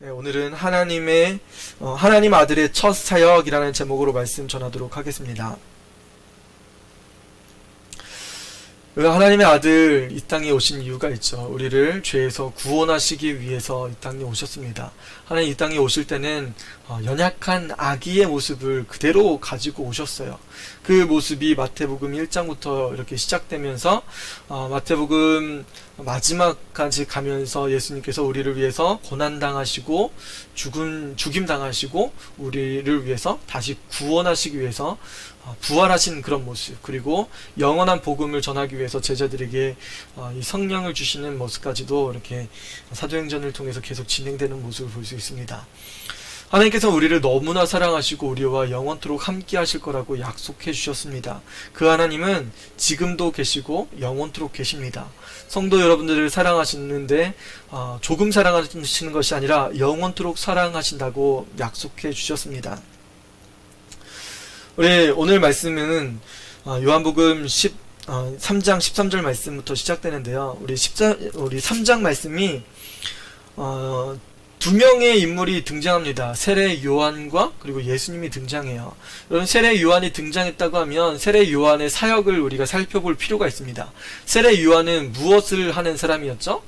네, 오늘은 하나님 아들의 첫 사역이라는 제목으로 말씀 전하도록 하겠습니다. 하나님의 아들 이 땅에 오신 이유가 있죠. 우리를 죄에서 구원하시기 위해서 이 땅에 오셨습니다. 하나님 이 땅에 오실 때는 연약한 아기의 모습을 그대로 가지고 오셨어요. 그 모습이 마태복음 1장부터 이렇게 시작되면서 마태복음 마지막까지 가면서 예수님께서 우리를 위해서 고난당하시고 죽임당하시고 우리를 위해서 다시 구원하시기 위해서 부활하신 그런 모습, 그리고 영원한 복음을 전하기 위해서 제자들에게 이 성령을 주시는 모습까지도 이렇게 사도행전을 통해서 계속 진행되는 모습을 볼 수 있습니다. 하나님께서 우리를 너무나 사랑하시고 우리와 영원토록 함께 하실 거라고 약속해 주셨습니다. 그 하나님은 지금도 계시고 영원토록 계십니다. 성도 여러분들을 사랑하시는데 조금 사랑하시는 것이 아니라 영원토록 사랑하신다고 약속해 주셨습니다. 우리 오늘 말씀은 요한복음 3장 13절 말씀부터 시작되는데요. 우리 3장 말씀이 두 명의 인물이 등장합니다. 세례 요한과 그리고 예수님이 등장해요. 여러분, 세례 요한이 등장했다고 하면 세례 요한의 사역을 우리가 살펴볼 필요가 있습니다. 세례 요한은 무엇을 하는 사람이었죠?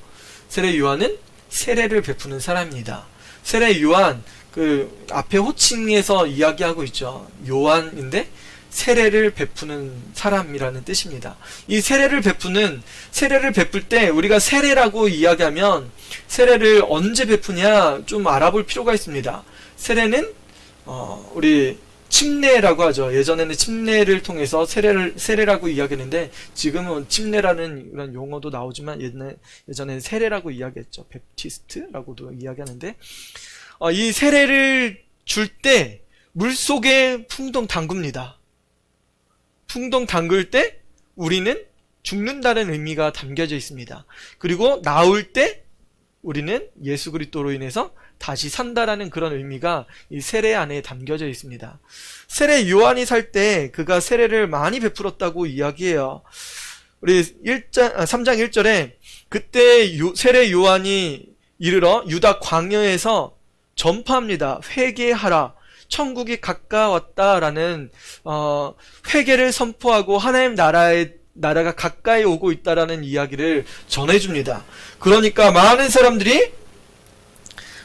세례 요한은 세례를 베푸는 사람입니다. 세례 요한, 그 앞에 호칭에서 이야기하고 있죠. 요한인데 세례를 베푸는 사람이라는 뜻입니다. 이 세례를 베풀 때 우리가 세례라고 이야기하면 세례를 언제 베푸냐 좀 알아볼 필요가 있습니다. 세례는 우리 침례라고 하죠. 예전에는 침례를 통해서 세례라고 이야기했는데 지금은 침례라는 이런 용어도 나오지만 예전에는 세례라고 이야기했죠. 베프티스트라고도 이야기하는데 이 세례를 줄 때 물속에 풍덩 담굽니다. 풍덩 담글 때 우리는 죽는다는 의미가 담겨져 있습니다. 그리고 나올 때 우리는 예수 그리스도로 인해서 다시 산다라는 그런 의미가 이 세례 안에 담겨져 있습니다. 세례 요한이 살 때 그가 세례를 많이 베풀었다고 이야기해요. 우리 3장 1절에 그때 세례 요한이 이르러 유다 광야에서 전파합니다. 회개하라. 천국이 가까웠다라는 회개를 선포하고 하나님 나라가 가까이 오고 있다라는 이야기를 전해줍니다. 그러니까 많은 사람들이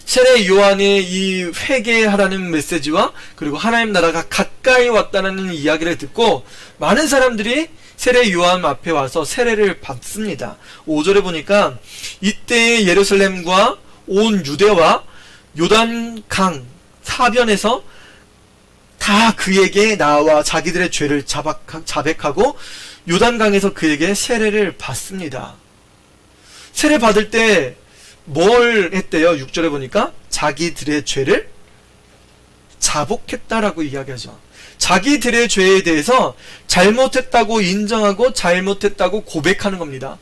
세례 요한의 이 회개하라는 메시지와 그리고 하나님 나라가 가까이 왔다는 이야기를 듣고 많은 사람들이 세례 요한 앞에 와서 세례를 받습니다. 5절에 보니까 이때 예루살렘과 온 유대와 요단강 사변에서 다 그에게 나와 자기들의 죄를 자백하고 요단강에서 그에게 세례를 받습니다. 세례 받을 때 뭘 했대요? 6절에 보니까 자기들의 죄를 자복했다라고 이야기하죠. 자기들의 죄에 대해서 잘못했다고 인정하고 잘못했다고 고백하는 겁니다.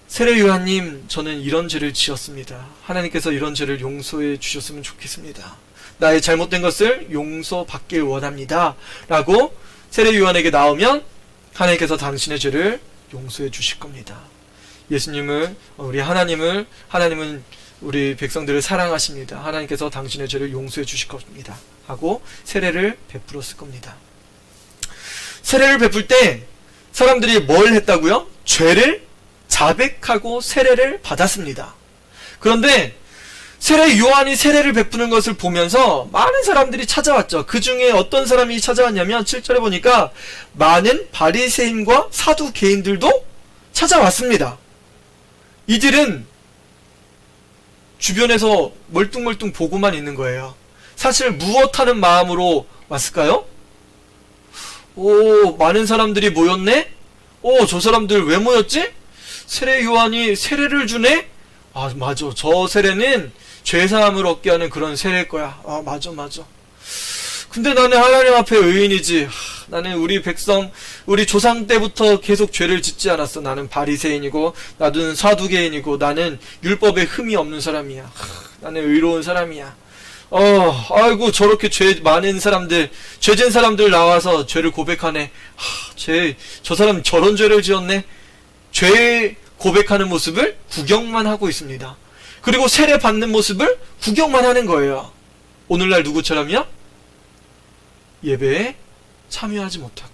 세례 요한님, 저는 이런 죄를 지었습니다. 하나님께서 이런 죄를 용서해 주셨으면 좋겠습니다. 나의 잘못된 것을 용서받길 원합니다. 라고 세례 요한에게 나오면 하나님께서 당신의 죄를 용서해 주실 겁니다. 예수님은, 하나님은 우리 백성들을 사랑하십니다. 하나님께서 당신의 죄를 용서해 주실 겁니다. 하고 세례를 베풀었을 겁니다. 세례를 베풀 때 사람들이 뭘 했다고요? 죄를 자백하고 세례를 받았습니다. 그런데 세례 요한이 세례를 베푸는 것을 보면서 많은 사람들이 찾아왔죠. 그 중에 어떤 사람이 찾아왔냐면 7절에 보니까 많은 바리새인과 사두개인들도 찾아왔습니다. 이들은 주변에서 멀뚱멀뚱 보고만 있는 거예요. 사실 무엇하는 마음으로 왔을까요? 많은 사람들이 모였네? 저 사람들 왜 모였지? 세례 요한이 세례를 주네? 맞아. 저 세례는 죄사함을 얻게 하는 그런 세례일 거야. 맞아. 근데 나는 하나님 앞에 의인이지. 나는 우리 백성, 우리 조상 때부터 계속 죄를 짓지 않았어. 나는 바리새인이고, 나는 사두개인이고, 나는 율법에 흠이 없는 사람이야. 나는 의로운 사람이야. 아이고, 저렇게 죄 많은 사람들, 죄진 사람들 나와서 죄를 고백하네. 저 사람 저런 죄를 지었네. 죄 고백하는 모습을 구경만 하고 있습니다. 그리고 세례 받는 모습을 구경만 하는 거예요. 오늘날 누구처럼요? 예배에 참여하지 못하고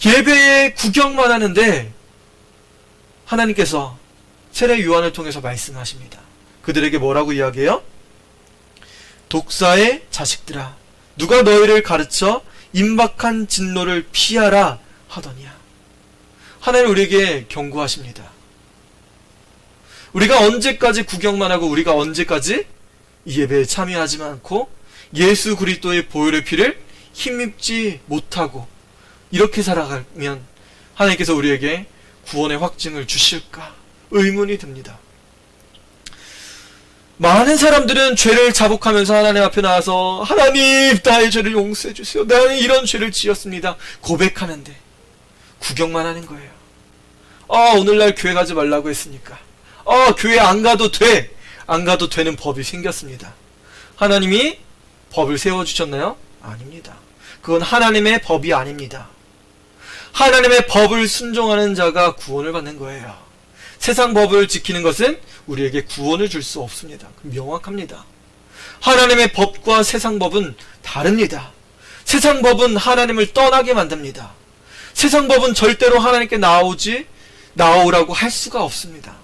예배에 구경만 하는데 하나님께서 세례 요한을 통해서 말씀하십니다. 그들에게 뭐라고 이야기해요? 독사의 자식들아, 누가 너희를 가르쳐 임박한 진노를 피하라 하더냐. 하나님 우리에게 경고하십니다. 우리가 언제까지 구경만 하고 우리가 언제까지 이 예배에 참여하지 않고 예수 그리스도의 보혈의 피를 힘입지 못하고 이렇게 살아가면 하나님께서 우리에게 구원의 확증을 주실까 의문이 듭니다. 많은 사람들은 죄를 자복하면서 하나님 앞에 나와서 하나님 나의 죄를 용서해 주세요. 나는 이런 죄를 지었습니다. 고백하는데 구경만 하는 거예요. 오늘날 교회 가지 말라고 했으니까. 교회 안 가도 돼. 안 가도 되는 법이 생겼습니다. 하나님이 법을 세워주셨나요? 아닙니다. 그건 하나님의 법이 아닙니다. 하나님의 법을 순종하는 자가 구원을 받는 거예요. 세상 법을 지키는 것은 우리에게 구원을 줄 수 없습니다. 명확합니다. 하나님의 법과 세상 법은 다릅니다. 세상 법은 하나님을 떠나게 만듭니다. 세상 법은 절대로 하나님께 나오라고 할 수가 없습니다.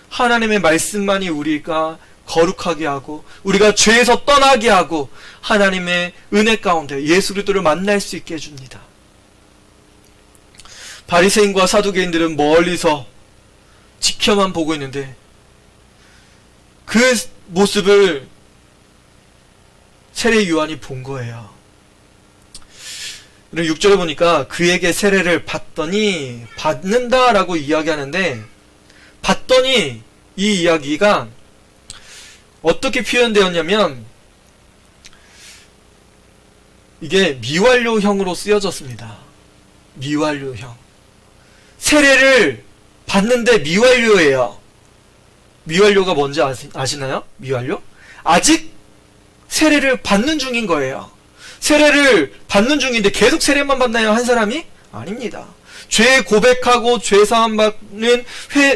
하나님의 말씀만이 우리가 거룩하게 하고 우리가 죄에서 떠나게 하고 하나님의 은혜 가운데 예수 그리스도를 만날 수 있게 해줍니다. 바리새인과 사두개인들은 멀리서 지켜만 보고 있는데 그 모습을 세례 요한이 본 거예요. 6절에 보니까 그에게 세례를 받더니 받는다라고 이야기하는데 받더니 이 이야기가 어떻게 표현되었냐면 이게 미완료형으로 쓰여졌습니다. 미완료형. 세례를 받는데 미완료예요. 미완료가 뭔지 아시나요? 미완료? 아직 세례를 받는 중인 거예요. 세례를 받는 중인데 계속 세례만 받나요? 한 사람이? 아닙니다. 죄 고백하고 죄 사함 받는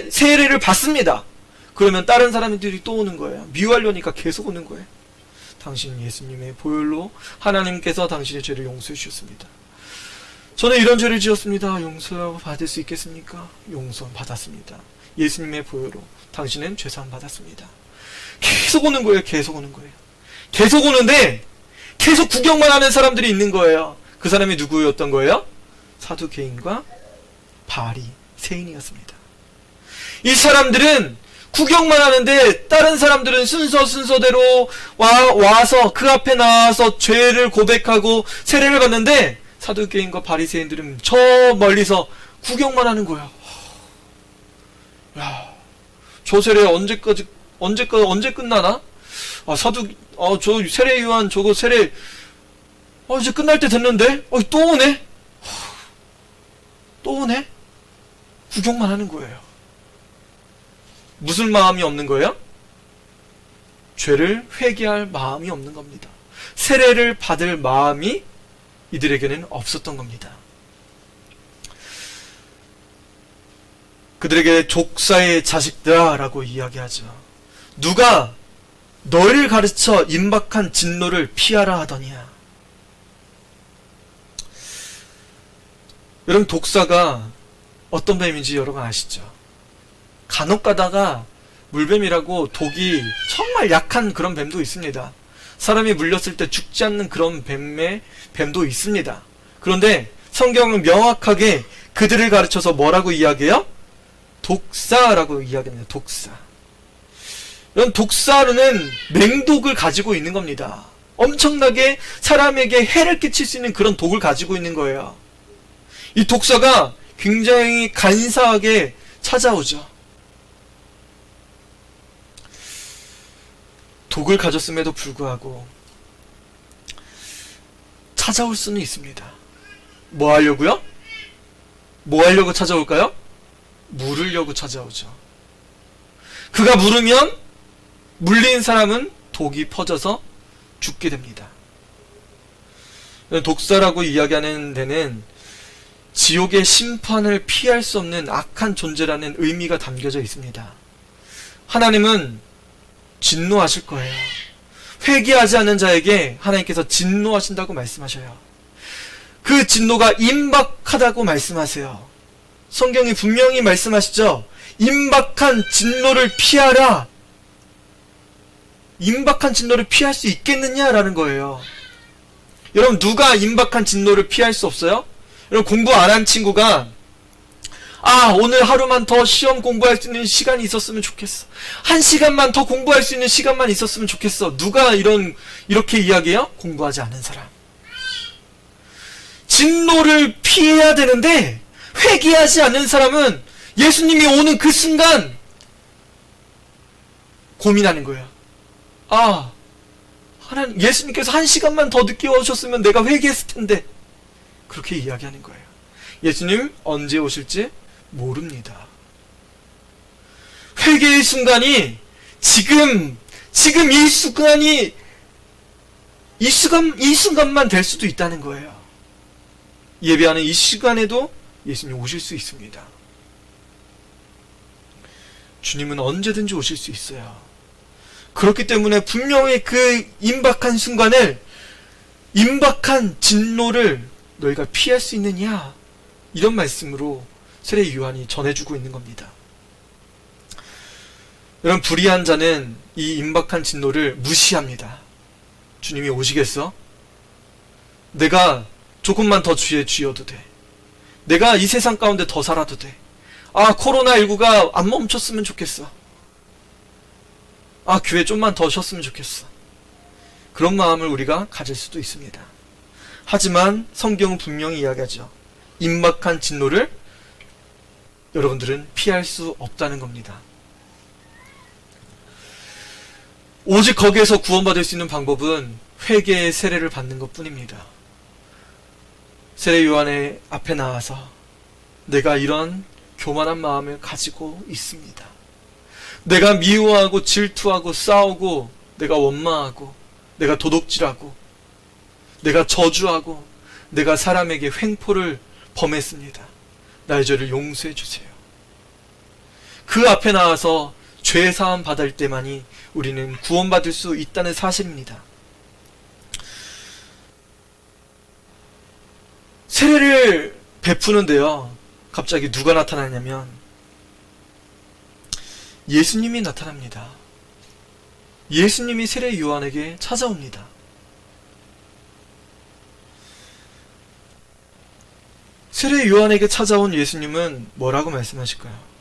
세례를 받습니다. 그러면 다른 사람들이 또 오는 거예요. 미완료니까 계속 오는 거예요. 당신 예수님의 보혈로 하나님께서 당신의 죄를 용서해 주셨습니다. 저는 이런 죄를 지었습니다. 용서 받을 수 있겠습니까? 용서 받았습니다. 예수님의 보혈로 당신은 죄사함 받았습니다. 계속 오는 거예요. 계속 오는 거예요. 계속 오는데 계속 구경만 하는 사람들이 있는 거예요. 그 사람이 누구였던 거예요? 사두개인과 바리새인이었습니다. 이 사람들은 구경만 하는데 다른 사람들은 순서대로 와서 그 앞에 나와서 죄를 고백하고 세례를 받는데 사두개인과 바리새인들은 저 멀리서 구경만 하는 거야. 야, 저 세례 언제 끝나나? 저 세례 요한 저거 세례 이제 끝날 때 됐는데 또 오네. 또 오네. 구경만 하는 거예요. 무슨 마음이 없는 거예요? 죄를 회개할 마음이 없는 겁니다. 세례를 받을 마음이 이들에게는 없었던 겁니다. 그들에게 족사의 자식들아 라고 이야기하죠. 누가 너희를 가르쳐 임박한 진노를 피하라 하더냐. 여러분, 독사가 어떤 뱀인지 여러분 아시죠? 간혹 가다가 물뱀이라고 독이 정말 약한 그런 뱀도 있습니다. 사람이 물렸을 때 죽지 않는 그런 뱀도 있습니다. 그런데 성경은 명확하게 그들을 가르쳐서 뭐라고 이야기해요? 독사라고 이야기합니다. 독사. 이런 독사는 맹독을 가지고 있는 겁니다. 엄청나게 사람에게 해를 끼칠 수 있는 그런 독을 가지고 있는 거예요. 이 독사가 굉장히 간사하게 찾아오죠. 독을 가졌음에도 불구하고 찾아올 수는 있습니다. 뭐 하려고요? 뭐 하려고 찾아올까요? 물으려고 찾아오죠. 그가 물으면 물린 사람은 독이 퍼져서 죽게 됩니다. 독사라고 이야기하는 데는 지옥의 심판을 피할 수 없는 악한 존재라는 의미가 담겨져 있습니다. 하나님은 진노하실 거예요. 회개하지 않는 자에게 하나님께서 진노하신다고 말씀하셔요. 그 진노가 임박하다고 말씀하세요. 성경이 분명히 말씀하시죠. 임박한 진노를 피하라. 임박한 진노를 피할 수 있겠느냐라는 거예요. 여러분, 누가 임박한 진노를 피할 수 없어요? 여러분, 공부 안 한 친구가 오늘 하루만 더 시험 공부할 수 있는 시간이 있었으면 좋겠어. 1시간만 더 공부할 수 있는 시간만 있었으면 좋겠어. 누가 이렇게 이야기해요? 공부하지 않은 사람. 진노를 피해야 되는데 회개하지 않는 사람은 예수님이 오는 그 순간 고민하는 거예요. 하나님, 예수님께서 1시간만 더 늦게 오셨으면 내가 회개했을 텐데. 그렇게 이야기하는 거예요. 예수님 언제 오실지 모릅니다. 회개의 순간이 지금 이 순간만 될 수도 있다는 거예요. 예배하는 이 시간에도 예수님 오실 수 있습니다. 주님은 언제든지 오실 수 있어요. 그렇기 때문에 분명히 그 임박한 순간을, 임박한 진노를 너희가 피할 수 있느냐, 이런 말씀으로 세례 요한이 전해주고 있는 겁니다. 여러분, 불의한 자는 이 임박한 진노를 무시합니다. 주님이 오시겠어? 내가 조금만 더 주의 쥐어도 돼. 내가 이 세상 가운데 더 살아도 돼. 코로나19가 안 멈췄으면 좋겠어. 교회 좀만 더 쉬었으면 좋겠어. 그런 마음을 우리가 가질 수도 있습니다. 하지만 성경은 분명히 이야기하죠. 임박한 진노를 여러분들은 피할 수 없다는 겁니다. 오직 거기에서 구원받을 수 있는 방법은 회개의 세례를 받는 것 뿐입니다. 세례 요한의 앞에 나와서 내가 이런 교만한 마음을 가지고 있습니다. 내가 미워하고 질투하고 싸우고, 내가 원망하고, 내가 도둑질하고, 내가 저주하고, 내가 사람에게 횡포를 범했습니다. 나의 죄를 용서해 주세요. 그 앞에 나와서 죄 사함 받을 때만이 우리는 구원받을 수 있다는 사실입니다. 세례를 베푸는데요, 갑자기 누가 나타나냐면 예수님이 나타납니다. 예수님이 세례 요한에게 찾아옵니다. 세례 요한에게 찾아온 예수님은 뭐라고 말씀하실까요?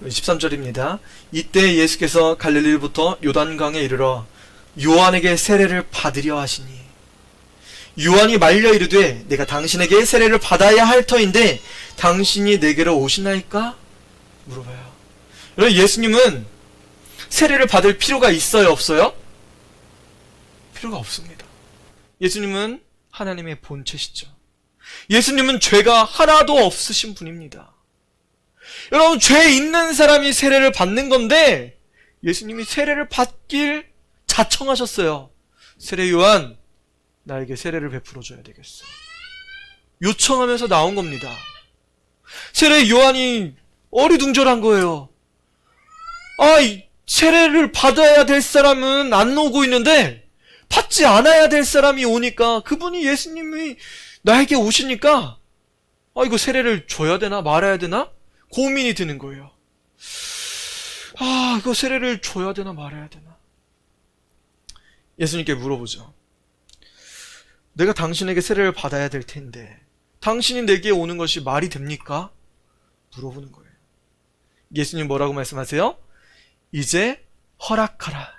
13절입니다. 이때 예수께서 갈릴리로부터 요단강에 이르러 요한에게 세례를 받으려 하시니 요한이 말려 이르되 내가 당신에게 세례를 받아야 할 터인데 당신이 내게로 오시나이까? 물어봐요. 여러분, 예수님은 세례를 받을 필요가 있어요, 없어요? 필요가 없습니다. 예수님은 하나님의 본체시죠. 예수님은 죄가 하나도 없으신 분입니다. 여러분, 죄 있는 사람이 세례를 받는 건데 예수님이 세례를 받길 자청하셨어요. 세례 요한, 나에게 세례를 베풀어 줘야 되겠어. 요청하면서 나온 겁니다. 세례 요한이 어리둥절한 거예요. 세례를 받아야 될 사람은 안 오고 있는데 받지 않아야 될 사람이 오니까, 그분이 예수님이 나에게 오시니까 이거 세례를 줘야 되나 말아야 되나 고민이 드는 거예요. 이거 세례를 줘야 되나 말아야 되나. 예수님께 물어보죠. 내가 당신에게 세례를 받아야 될 텐데 당신이 내게 오는 것이 말이 됩니까? 물어보는 거예요. 예수님 뭐라고 말씀하세요? 이제 허락하라.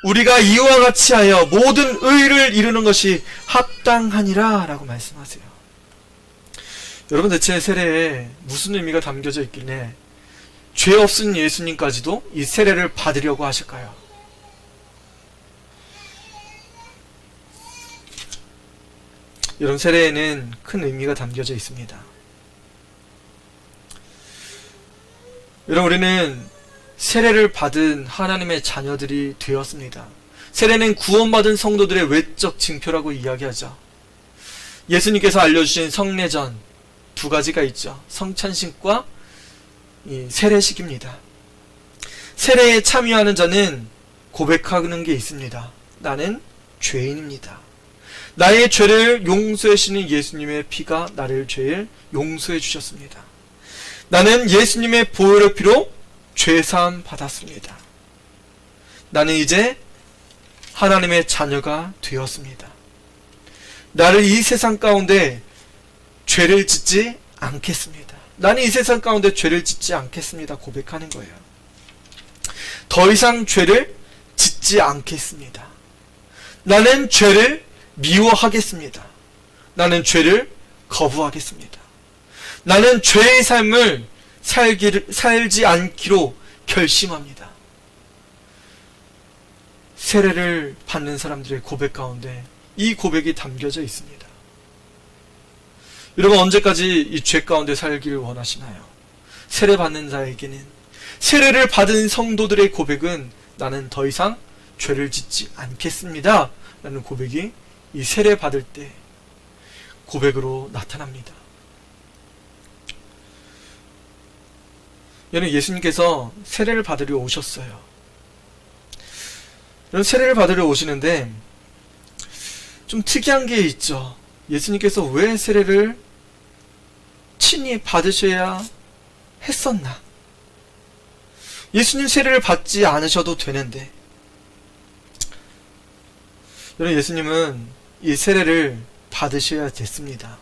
우리가 이와 같이 하여 모든 의를 이루는 것이 합당하니라 라고 말씀하세요. 여러분, 대체 세례에 무슨 의미가 담겨져 있길래 죄 없은 예수님까지도 이 세례를 받으려고 하실까요? 여러분, 세례에는 큰 의미가 담겨져 있습니다. 여러분, 우리는 세례를 받은 하나님의 자녀들이 되었습니다. 세례는 구원받은 성도들의 외적 징표라고 이야기하죠. 예수님께서 알려주신 성례전 두 가지가 있죠. 성찬식과 이 세례식입니다. 세례에 참여하는 자는 고백하는 게 있습니다. 나는 죄인입니다. 나의 죄를 용서해 주시는 예수님의 피가 나를 죄를 용서해 주셨습니다. 나는 예수님의 보혈의 피로 죄사함 받았습니다. 나는 이제 하나님의 자녀가 되었습니다. 나를 이 세상 가운데 죄를 짓지 않겠습니다. 나는 이 세상 가운데 죄를 짓지 않겠습니다. 고백하는 거예요. 더 이상 죄를 짓지 않겠습니다. 나는 죄를 미워하겠습니다. 나는 죄를 거부하겠습니다. 나는 죄의 삶을 살지 않기로 결심합니다. 세례를 받는 사람들의 고백 가운데 이 고백이 담겨져 있습니다. 여러분, 언제까지 이 죄 가운데 살기를 원하시나요? 세례 받는 자에게는, 세례를 받은 성도들의 고백은 나는 더 이상 죄를 짓지 않겠습니다 라는 고백이 이 세례 받을 때 고백으로 나타납니다. 여러분, 예수님께서 세례를 받으려 오셨어요. 여러분, 세례를 받으려 오시는데 좀 특이한 게 있죠. 예수님께서 왜 세례를 친히 받으셔야 했었나? 예수님 세례를 받지 않으셔도 되는데, 여러분, 예수님은 이 세례를 받으셔야 됐습니다.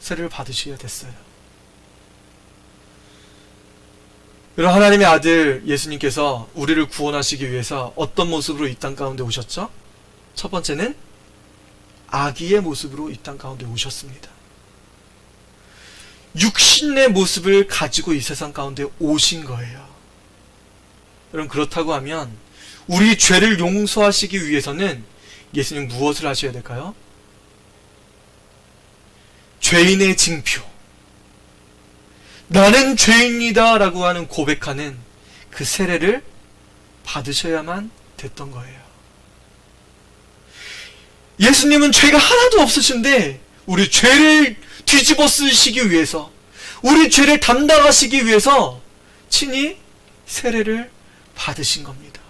세례를 받으셔야 됐어요. 여러분, 하나님의 아들 예수님께서 우리를 구원하시기 위해서 어떤 모습으로 이 땅 가운데 오셨죠? 첫 번째는 아기의 모습으로 이 땅 가운데 오셨습니다. 육신의 모습을 가지고 이 세상 가운데 오신 거예요. 여러분, 그렇다고 하면 우리 죄를 용서하시기 위해서는 예수님 무엇을 하셔야 될까요? 죄인의 징표, 나는 죄인이다 라고 하는 고백하는 그 세례를 받으셔야만 됐던 거예요. 예수님은 죄가 하나도 없으신데 우리 죄를 뒤집어 쓰시기 위해서, 우리 죄를 담당하시기 위해서 친히 세례를 받으신 겁니다.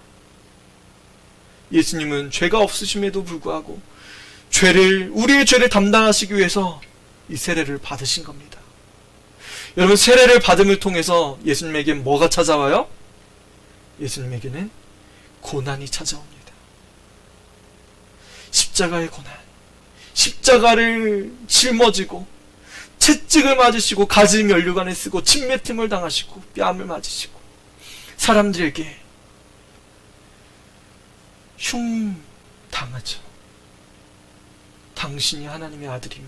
예수님은 죄가 없으심에도 불구하고 우리의 죄를 담당하시기 위해서 이 세례를 받으신 겁니다. 여러분, 세례를 받음을 통해서 예수님에게 뭐가 찾아와요? 예수님에게는 고난이 찾아옵니다. 십자가의 고난, 십자가를 짊어지고 채찍을 맞으시고 가지 면류관을 쓰고 침뱉음을 당하시고 뺨을 맞으시고 사람들에게 흉당하죠. 당신이 하나님의 아들이며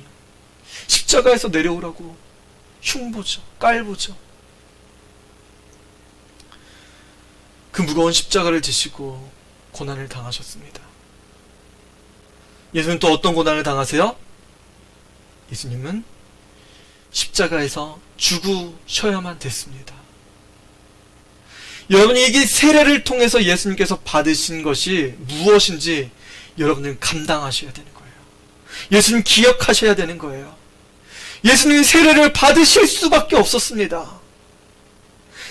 십자가에서 내려오라고 흉보죠. 깔보죠. 그 무거운 십자가를 지시고 고난을 당하셨습니다. 예수님 또 어떤 고난을 당하세요? 예수님은 십자가에서 죽으셔야만 됐습니다. 여러분이 이게 세례를 통해서 예수님께서 받으신 것이 무엇인지 여러분은 감당하셔야 되는 거예요. 예수님 기억하셔야 되는 거예요. 예수님이 세례를 받으실 수밖에 없었습니다.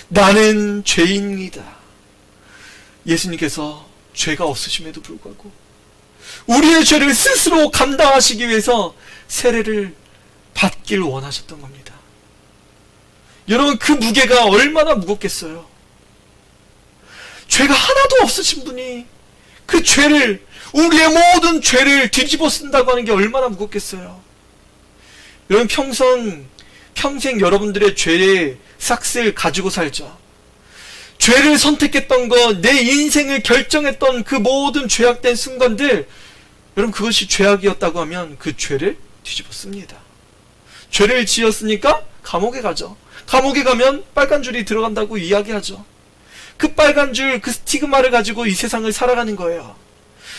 나는 죄인이다. 예수님께서 죄가 없으심에도 불구하고 우리의 죄를 스스로 감당하시기 위해서 세례를 받길 원하셨던 겁니다. 여러분, 그 무게가 얼마나 무겁겠어요. 죄가 하나도 없으신 분이 그 죄를, 우리의 모든 죄를 뒤집어 쓴다고 하는 게 얼마나 무겁겠어요. 여러분, 평생 여러분들의 죄의 삭스를 가지고 살죠. 죄를 선택했던 것, 내 인생을 결정했던 그 모든 죄악된 순간들, 여러분, 그것이 죄악이었다고 하면 그 죄를 뒤집어 씁니다. 죄를 지었으니까 감옥에 가죠. 감옥에 가면 빨간 줄이 들어간다고 이야기하죠. 그 빨간 줄, 그 스티그마를 가지고 이 세상을 살아가는 거예요.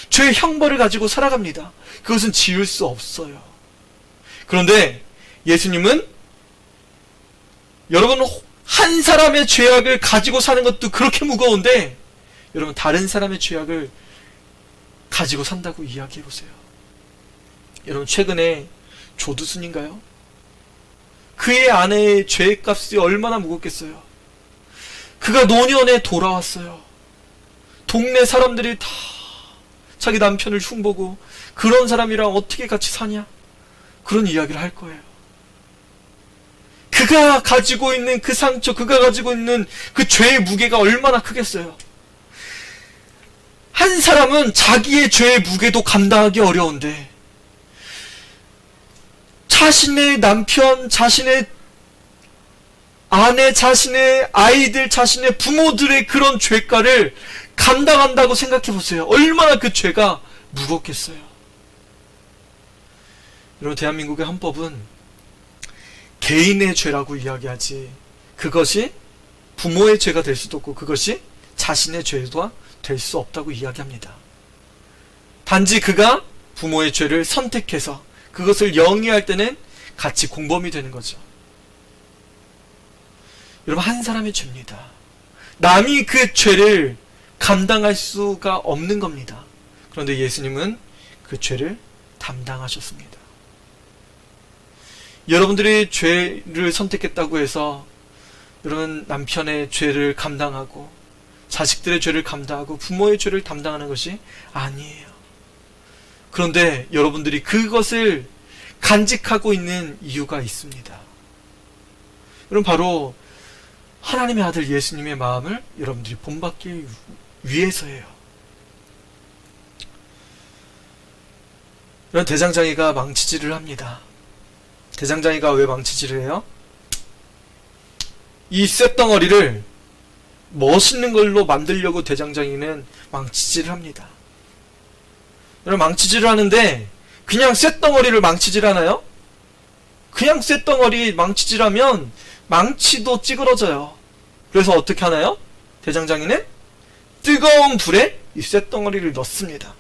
죄의 형벌을 가지고 살아갑니다. 그것은 지울 수 없어요. 그런데 예수님은 여러분, 한 사람의 죄악을 가지고 사는 것도 그렇게 무거운데 여러분, 다른 사람의 죄악을 가지고 산다고 이야기해보세요. 여러분, 최근에 조두순인가요? 그의 아내의 죄값이 얼마나 무겁겠어요. 그가 노년에 돌아왔어요. 동네 사람들이 다 자기 남편을 흉보고 그런 사람이랑 어떻게 같이 사냐? 그런 이야기를 할 거예요. 그가 가지고 있는 그 상처, 그가 가지고 있는 그 죄의 무게가 얼마나 크겠어요. 한 사람은 자기의 죄의 무게도 감당하기 어려운데 자신의 남편, 자신의 아내, 자신의 아이들, 자신의 부모들의 그런 죄가를 감당한다고 생각해 보세요. 얼마나 그 죄가 무겁겠어요. 여러분, 대한민국의 헌법은 개인의 죄라고 이야기하지, 그것이 부모의 죄가 될 수도 없고 그것이 자신의 죄가 될 수 없다고 이야기합니다. 단지 그가 부모의 죄를 선택해서 그것을 영위할 때는 같이 공범이 되는 거죠. 여러분, 한 사람의 죄입니다. 남이 그 죄를 감당할 수가 없는 겁니다. 그런데 예수님은 그 죄를 담당하셨습니다. 여러분들이 죄를 선택했다고 해서 여러분 남편의 죄를 감당하고 자식들의 죄를 감당하고 부모의 죄를 담당하는 것이 아니에요. 그런데 여러분들이 그것을 간직하고 있는 이유가 있습니다. 여러분, 바로 하나님의 아들 예수님의 마음을 여러분들이 본받기 위해서예요. 이런 대장장이가 망치질을 합니다. 대장장이가 왜 망치질을 해요? 이 쇳덩어리를 멋있는 걸로 만들려고 대장장이는 망치질을 합니다. 여러분, 망치질을 하는데 그냥 쇳덩어리를 망치질하나요? 그냥 쇳덩어리 망치질하면 망치도 찌그러져요. 그래서 어떻게 하나요? 대장장이는 뜨거운 불에 이 쇳덩어리를 넣습니다.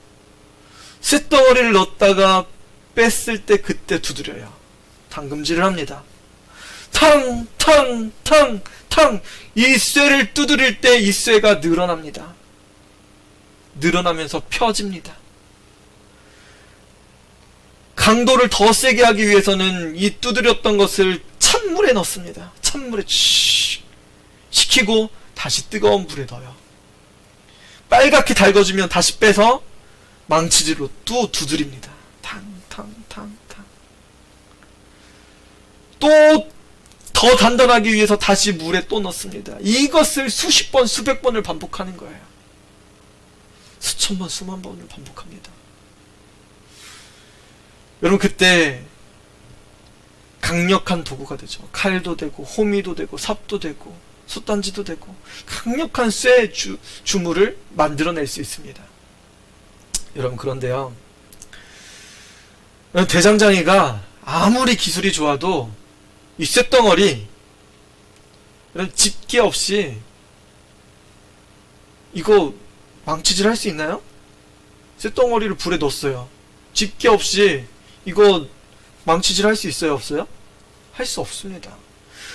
쇳덩어리를 넣었다가 뺐을 때 그때 두드려요. 당금질을 합니다. 탕, 탕, 탕, 탕. 이 쇠를 두드릴 때 이 쇠가 늘어납니다. 늘어나면서 펴집니다. 강도를 더 세게 하기 위해서는 이 두드렸던 것을 찬물에 넣습니다. 찬물에 식히고 다시 뜨거운 불에 넣어요. 빨갛게 달궈지면 다시 빼서 망치질로 또 두드립니다. 탕, 탕, 탕, 탕. 또 더 단단하기 위해서 다시 물에 또 넣습니다. 이것을 수십 번, 수백 번을 반복하는 거예요. 수천 번, 수만 번을 반복합니다. 여러분, 그때 강력한 도구가 되죠. 칼도 되고 호미도 되고 삽도 되고 솥단지도 되고 강력한 쇠 주물을 만들어낼 수 있습니다. 여러분, 그런데요, 대장장이가 아무리 기술이 좋아도 이 쇳덩어리 이런 집게 없이 이거 망치질 할 수 있나요? 쇳덩어리를 불에 넣었어요. 집게 없이 이거 망치질 할 수 있어요? 없어요? 할 수 없습니다.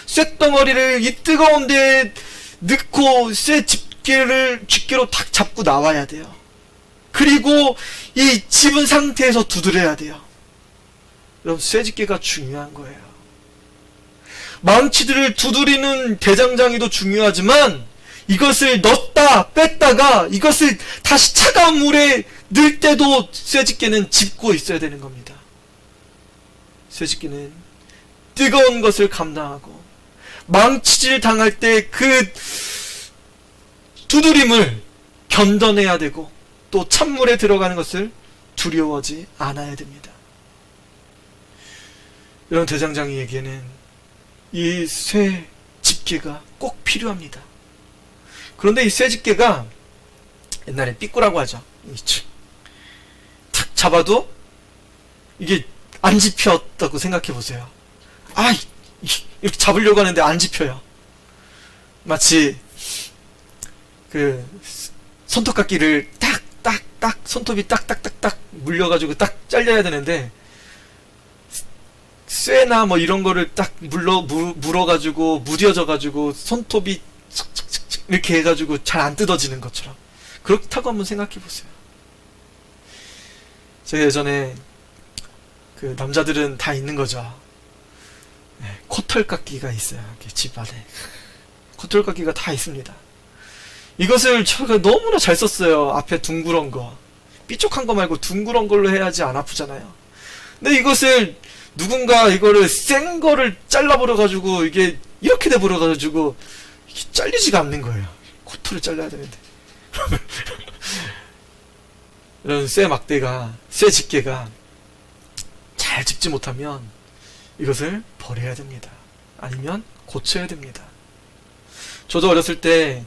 쇳덩어리를 이 뜨거운 데에 넣고 쇠 집게로 탁 잡고 나와야 돼요. 그리고 이 집은 상태에서 두드려야 돼요. 여러분, 쇠집게가 중요한 거예요. 망치들을 두드리는 대장장이도 중요하지만 이것을 넣었다 뺐다가 이것을 다시 차가운 물에 넣을 때도 쇠집게는 짚고 있어야 되는 겁니다. 쇠집게는 뜨거운 것을 감당하고 망치질 당할 때 그 두드림을 견뎌내야 되고 또 찬물에 들어가는 것을 두려워하지 않아야 됩니다. 이런 대장장이에게는 이 쇠 집게가 꼭 필요합니다. 그런데 이 쇠 집게가 옛날에 삐꾸라고 하죠. 탁 잡아도 이게 안 집혔다고 생각해 보세요. 이렇게 잡으려고 하는데 안 집혀요. 마치 그 손톱깎이를 딱딱딱 손톱이 딱딱딱딱 물려가지고 딱 잘려야 되는데 쇠나 뭐 이런 거를 딱 물어가지고 무뎌져가지고 손톱이 척척척척 이렇게 해가지고 잘 안 뜯어지는 것처럼 그렇다고 한번 생각해 보세요. 제가 예전에 그 남자들은 다 있는 거죠. 네, 코털깎이가 있어요. 이렇게 집 안에 코털 깎기가 다 있습니다. 이것을 제가 너무나 잘 썼어요. 앞에 둥그런 거. 삐쪽한 거 말고 둥그런 걸로 해야지 안 아프잖아요. 근데 이것을 누군가 이거를 센 거를 잘라버려가지고 이게 이렇게 돼버려가지고 이게 잘리지가 않는 거예요. 코털을 잘라야 되는데. 이런 쇠 막대가, 쇠 집게가 잘 집지 못하면 이것을 버려야 됩니다. 아니면 고쳐야 됩니다. 저도 어렸을 때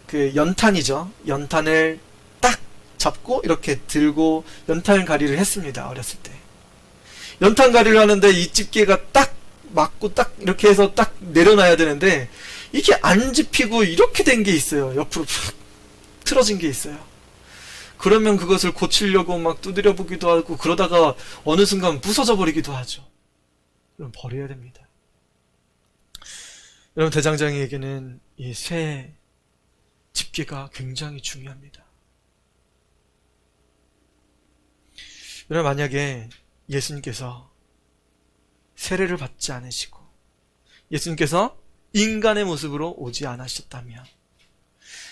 그 연탄이죠. 연탄을 딱 잡고 이렇게 들고 연탄 가리를 했습니다. 어렸을 때. 연탄 가리를 하는데 이 집게가 딱 맞고 딱 이렇게 해서 딱 내려놔야 되는데 이게 안 집히고 이렇게 된 게 있어요. 옆으로 푹 틀어진 게 있어요. 그러면 그것을 고치려고 막 두드려 보기도 하고 그러다가 어느 순간 부서져 버리기도 하죠. 그럼 버려야 됩니다. 여러분, 대장장이에게는 이 쇠 집게가 굉장히 중요합니다. 여러분, 만약에 예수님께서 세례를 받지 않으시고 예수님께서 인간의 모습으로 오지 않으셨다면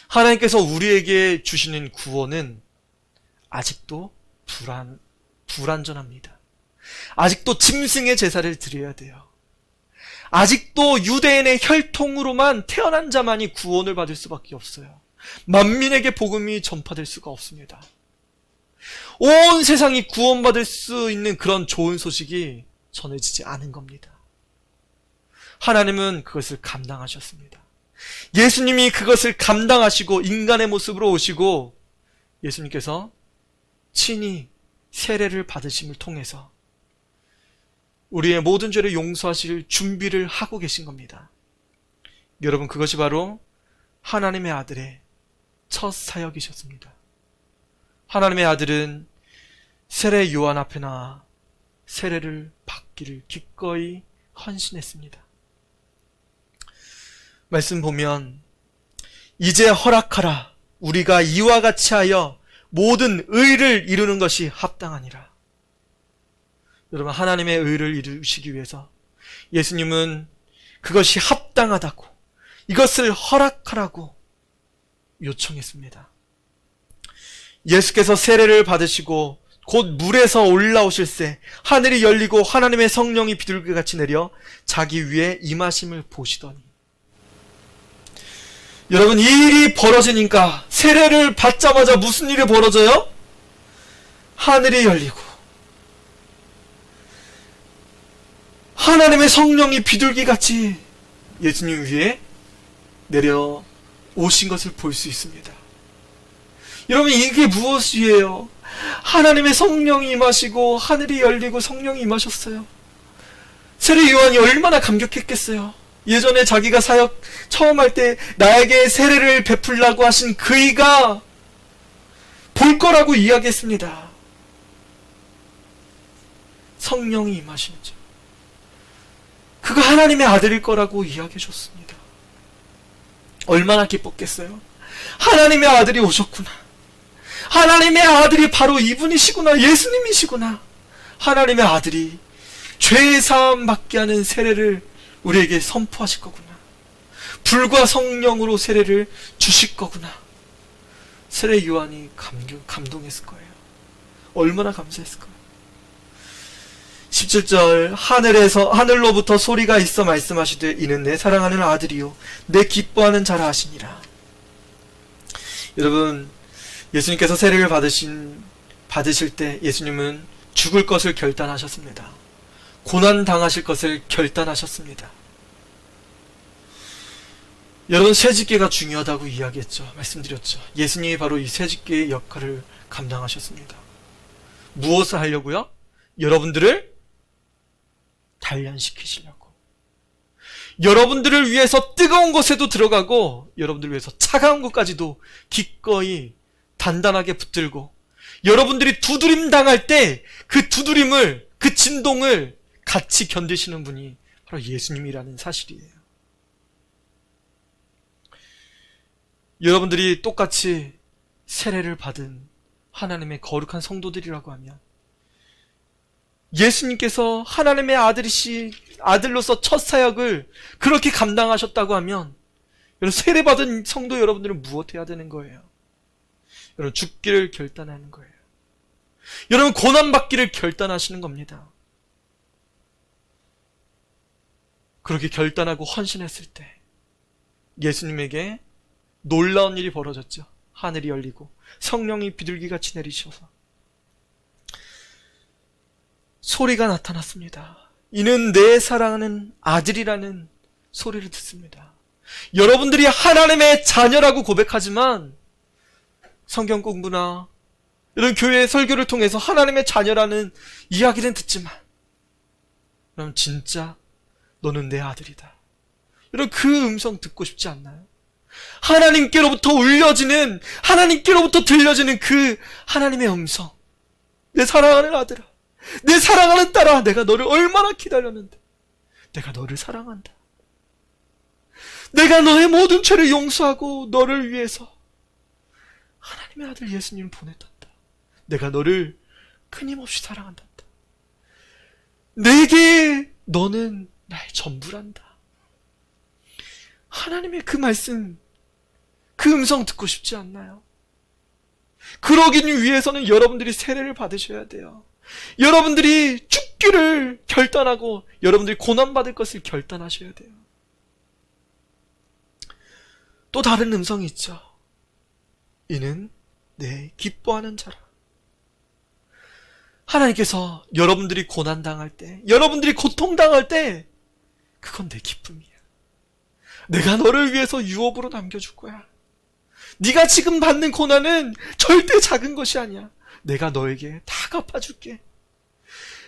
하나님께서 우리에게 주시는 구원은 아직도 불완전합니다. 아직도 짐승의 제사를 드려야 돼요. 아직도 유대인의 혈통으로만 태어난 자만이 구원을 받을 수밖에 없어요. 만민에게 복음이 전파될 수가 없습니다. 온 세상이 구원받을 수 있는 그런 좋은 소식이 전해지지 않은 겁니다. 하나님은 그것을 감당하셨습니다. 예수님이 그것을 감당하시고 인간의 모습으로 오시고 예수님께서 친히 세례를 받으심을 통해서 우리의 모든 죄를 용서하실 준비를 하고 계신 겁니다. 여러분, 그것이 바로 하나님의 아들의 첫 사역이셨습니다. 하나님의 아들은 세례 요한 앞에 나와 세례를 받기를 기꺼이 헌신했습니다. 말씀 보면 이제 허락하라 우리가 이와 같이 하여 모든 의를 이루는 것이 합당하니라. 여러분, 하나님의 의를 이루시기 위해서 예수님은 그것이 합당하다고 이것을 허락하라고 요청했습니다. 예수께서 세례를 받으시고 곧 물에서 올라오실새 하늘이 열리고 하나님의 성령이 비둘기같이 내려 자기 위에 임하심을 보시더니, 여러분, 이 일이 벌어지니까 세례를 받자마자 무슨 일이 벌어져요? 하늘이 열리고 하나님의 성령이 비둘기같이 예수님 위에 내려오신 것을 볼 수 있습니다. 여러분, 이게 무엇이에요? 하나님의 성령이 임하시고 하늘이 열리고 성령이 임하셨어요. 세례 요한이 얼마나 감격했겠어요. 예전에 자기가 사역 처음 할 때 나에게 세례를 베풀라고 하신 그이가 볼 거라고 이야기했습니다. 성령이 임하시죠. 그가 하나님의 아들일 거라고 이야기해 줬습니다. 얼마나 기뻤겠어요. 하나님의 아들이 오셨구나. 하나님의 아들이 바로 이분이시구나. 예수님이시구나. 하나님의 아들이 죄사함 받게 하는 세례를 우리에게 선포하실 거구나. 불과 성령으로 세례를 주실 거구나. 세례 요한이 감동했을 거예요. 얼마나 감사했을 거예요. 17절, 하늘로부터 소리가 있어 말씀하시되 이는 내 사랑하는 아들이요 내 기뻐하는 자라 하시니라. 여러분, 예수님께서 세례를 받으실 때 예수님은 죽을 것을 결단하셨습니다. 고난 당하실 것을 결단하셨습니다. 여러분, 쇠집게가 중요하다고 이야기했죠. 말씀드렸죠. 예수님이 바로 이 쇠집게의 역할을 감당하셨습니다. 무엇을 하려고요? 여러분들을 단련시키시려고. 여러분들을 위해서 뜨거운 곳에도 들어가고 여러분들을 위해서 차가운 곳까지도 기꺼이 단단하게 붙들고, 여러분들이 두드림 당할 때 그 두드림을, 그 진동을 같이 견디시는 분이 바로 예수님이라는 사실이에요. 여러분들이 똑같이 세례를 받은 하나님의 거룩한 성도들이라고 하면 예수님께서 하나님의 아들로서 첫 사역을 그렇게 감당하셨다고 하면 여러분, 세례받은 성도 여러분들은 무엇해야 되는 거예요? 여러분, 죽기를 결단하는 거예요. 여러분, 고난받기를 결단하시는 겁니다. 그렇게 결단하고 헌신했을 때 예수님에게 놀라운 일이 벌어졌죠. 하늘이 열리고 성령이 비둘기같이 내리셔서 소리가 나타났습니다. 이는 내 사랑하는 아들이라는 소리를 듣습니다. 여러분들이 하나님의 자녀라고 고백하지만 성경 공부나 이런 교회 설교를 통해서 하나님의 자녀라는 이야기는 듣지만 그럼 진짜 너는 내 아들이다. 여러분, 그 음성 듣고 싶지 않나요? 하나님께로부터 울려지는, 하나님께로부터 들려지는 그 하나님의 음성. 내 사랑하는 아들아, 내 사랑하는 딸아, 내가 너를 얼마나 기다렸는데 내가 너를 사랑한다. 내가 너의 모든 죄를 용서하고 너를 위해서 하나님의 아들 예수님을 보냈단다. 내가 너를 끊임없이 사랑한단다. 내게 너는 나의 전부란다. 하나님의 그 말씀, 그 음성 듣고 싶지 않나요? 그러기 위해서는 여러분들이 세례를 받으셔야 돼요. 여러분들이 죽기를 결단하고 여러분들이 고난받을 것을 결단하셔야 돼요. 또 다른 음성이 있죠. 이는 내 기뻐하는 자라. 하나님께서 여러분들이 고난당할 때, 여러분들이 고통당할 때 그건 내 기쁨이야. 내가 너를 위해서 유업으로 남겨줄 거야. 네가 지금 받는 고난은 절대 작은 것이 아니야. 내가 너에게 다 갚아줄게.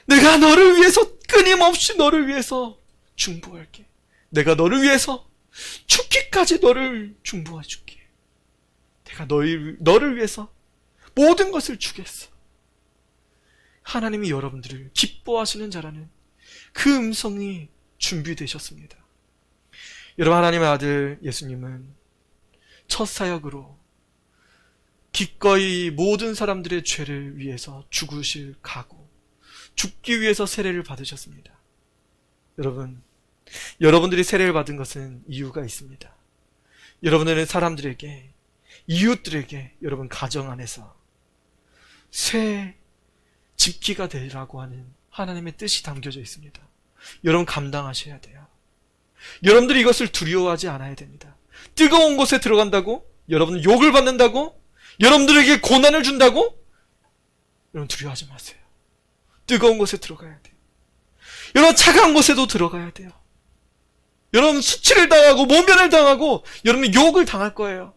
내가 너를 위해서 끊임없이 너를 위해서 중보할게. 내가 너를 위해서 죽기까지 너를 중보해줄게. 내가 너를 위해서 모든 것을 주겠어. 하나님이 여러분들을 기뻐하시는 자라는 그 음성이 준비되셨습니다. 여러분, 하나님의 아들 예수님은 첫 사역으로 기꺼이 모든 사람들의 죄를 위해서 죽으실 각오, 죽기 위해서 세례를 받으셨습니다. 여러분, 여러분들이 세례를 받은 것은 이유가 있습니다. 여러분들은 사람들에게, 이웃들에게, 여러분 가정 안에서 새 집기가 되라고 하는 하나님의 뜻이 담겨져 있습니다. 여러분 감당하셔야 돼요. 여러분들이 이것을 두려워하지 않아야 됩니다. 뜨거운 곳에 들어간다고? 여러분 욕을 받는다고? 여러분들에게 고난을 준다고? 여러분 두려워하지 마세요. 뜨거운 곳에 들어가야 돼요. 여러분 차가운 곳에도 들어가야 돼요. 여러분 수치를 당하고 모면을 당하고 여러분 욕을 당할 거예요.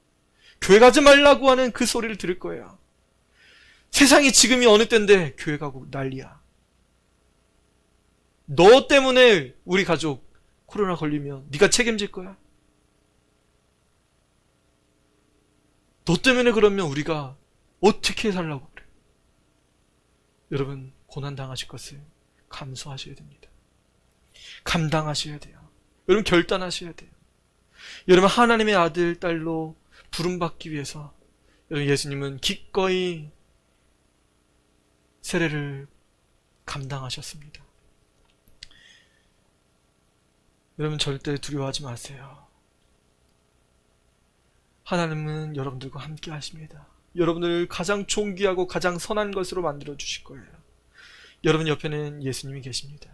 교회 가지 말라고 하는 그 소리를 들을 거예요. 세상이 지금이 어느 때인데 교회 가고 난리야. 너 때문에 우리 가족 코로나 걸리면 네가 책임질 거야. 너 때문에 그러면 우리가 어떻게 살라고 그래. 여러분 고난당하실 것을 감수하셔야 됩니다. 감당하셔야 돼요. 여러분 결단하셔야 돼요. 여러분 하나님의 아들, 딸로 부름받기 위해서 여러분 예수님은 기꺼이 세례를 감당하셨습니다. 여러분 절대 두려워하지 마세요. 하나님은 여러분들과 함께 하십니다. 여러분을 가장 존귀하고 가장 선한 것으로 만들어 주실 거예요. 여러분 옆에는 예수님이 계십니다.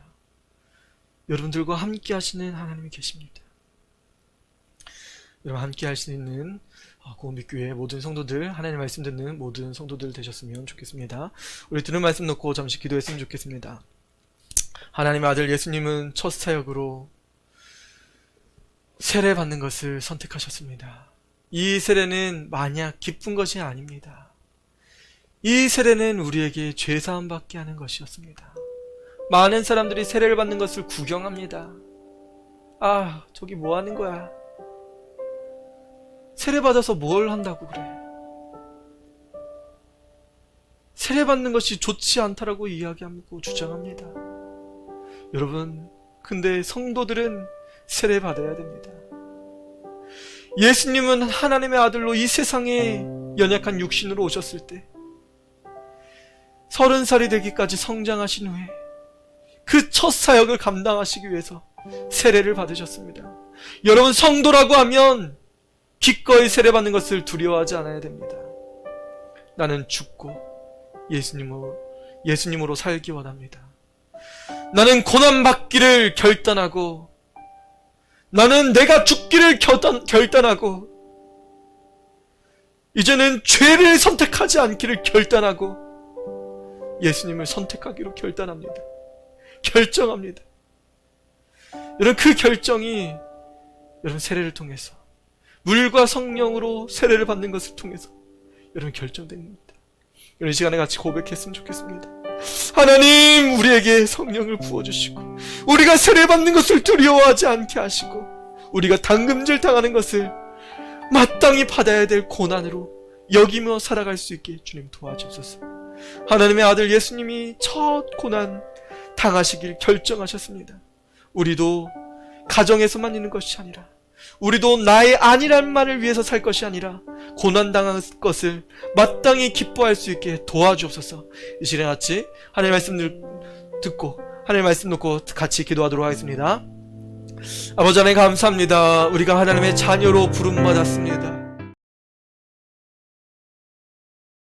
여러분들과 함께 하시는 하나님이 계십니다. 여러분 함께 할 수 있는 고은빛교회 모든 성도들, 하나님의 말씀 듣는 모든 성도들 되셨으면 좋겠습니다. 우리 들은 말씀 놓고 잠시 기도했으면 좋겠습니다. 하나님의 아들 예수님은 첫 사역으로 세례 받는 것을 선택하셨습니다. 이 세례는 마냥 기쁜 것이 아닙니다. 이 세례는 우리에게 죄사함 받게 하는 것이었습니다. 많은 사람들이 세례를 받는 것을 구경합니다. 아, 저기 뭐 하는 거야? 세례 받아서 뭘 한다고 그래? 세례 받는 것이 좋지 않다라고 이야기하고 주장합니다. 여러분, 근데 성도들은 세례 받아야 됩니다. 예수님은 하나님의 아들로 이 세상에 연약한 육신으로 오셨을 때 30살이 되기까지 성장하신 후에 그 첫 사역을 감당하시기 위해서 세례를 받으셨습니다. 여러분, 성도라고 하면 기꺼이 세례받는 것을 두려워하지 않아야 됩니다. 나는 죽고 예수님으로 살기 원합니다. 나는 고난받기를 결단하고, 나는 내가 죽기를 결단하고, 이제는 죄를 선택하지 않기를 결단하고 예수님을 선택하기로 결단합니다. 결정합니다. 여러분, 그 결정이 여러분 세례를 통해서, 물과 성령으로 세례를 받는 것을 통해서 여러분 결정됩니다. 이런 시간에 같이 고백했으면 좋겠습니다. 하나님, 우리에게 성령을 부어주시고 우리가 세례받는 것을 두려워하지 않게 하시고 우리가 당금질 당하는 것을 마땅히 받아야 될 고난으로 여기며 살아갈 수 있게 주님 도와주옵소서. 하나님의 아들 예수님이 첫 고난 당하시길 결정하셨습니다. 우리도 가정에서만 있는 것이 아니라, 우리도 나의 아니란 말을 위해서 살 것이 아니라 고난당한 것을 마땅히 기뻐할 수 있게 도와주옵소서. 이 시간에 같이 하나님의 말씀을 듣고 하나님의 말씀 놓고 같이 기도하도록 하겠습니다. 아버지 하나님, 감사합니다. 우리가 하나님의 자녀로 부름받았습니다.